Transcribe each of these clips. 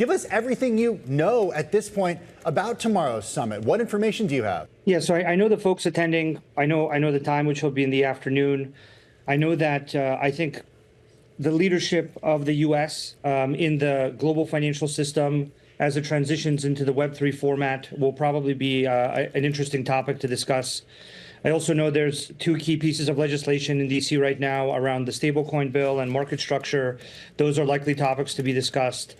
Give us everything you know at this point about tomorrow's summit. What information do you have? Yeah, so I know the folks attending. I know the time, which will be in the afternoon. I know that I think the leadership of the U.S. In the global financial system as it transitions into the Web3 format will probably be an interesting topic to discuss. I also know there's two key pieces of legislation in D.C. right now around the stablecoin bill and market structure. Those are likely topics to be discussed.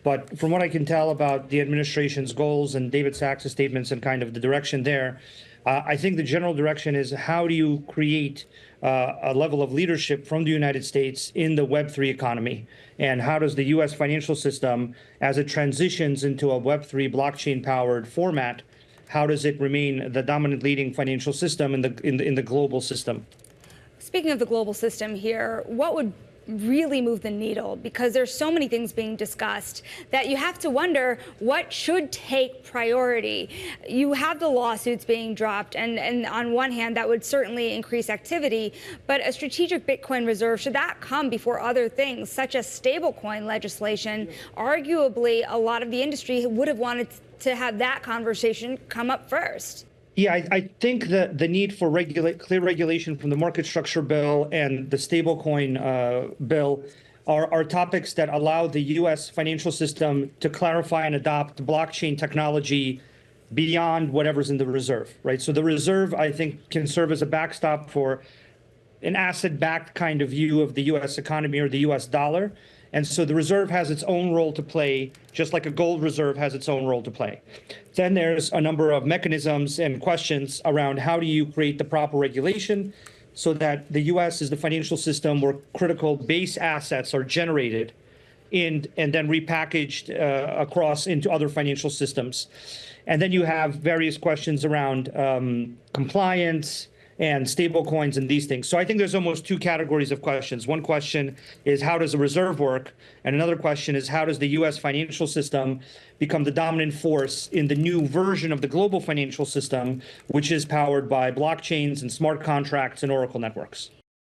But from what I can tell about the administration's goals and David Sachs' statements and kind of the direction there, I think the general direction is how do you create a level of leadership from the United States in the Web3 economy? And how does the U.S. financial system, as it transitions into a Web3 blockchain-powered format, how does it remain the dominant leading financial system in the global system? Speaking of the global system here, what would really move the needle? Because there's so many things being discussed that you have to wonder what should take priority. You have the lawsuits being dropped, and on one hand, that would certainly increase activity, but a strategic Bitcoin reserve, should that come before other things, such as stablecoin legislation? Arguably, a lot of the industry would have wanted to have that conversation come up first. Yeah, I think that the need for clear regulation from the market structure bill and the stablecoin bill are topics that allow the U.S. financial system to clarify and adopt blockchain technology beyond whatever's in the reserve, right? So the reserve, I think, can serve as a backstop for an asset-backed kind of view of the U.S. economy or the U.S. dollar. And so the reserve has its own role to play, just like a gold reserve has its own role to play. Then there's a number of mechanisms and questions around how do you create the proper regulation so that the U.S. is the financial system where critical base assets are generated and then repackaged across into other financial systems. And then you have various questions around compliance and stable coins and these things. So I think there's almost two categories of questions. One question is how does the reserve work? And another question is how does the U.S. financial system become the dominant force in the new version of the global financial system, which is powered by blockchains and smart contracts and Oracle networks?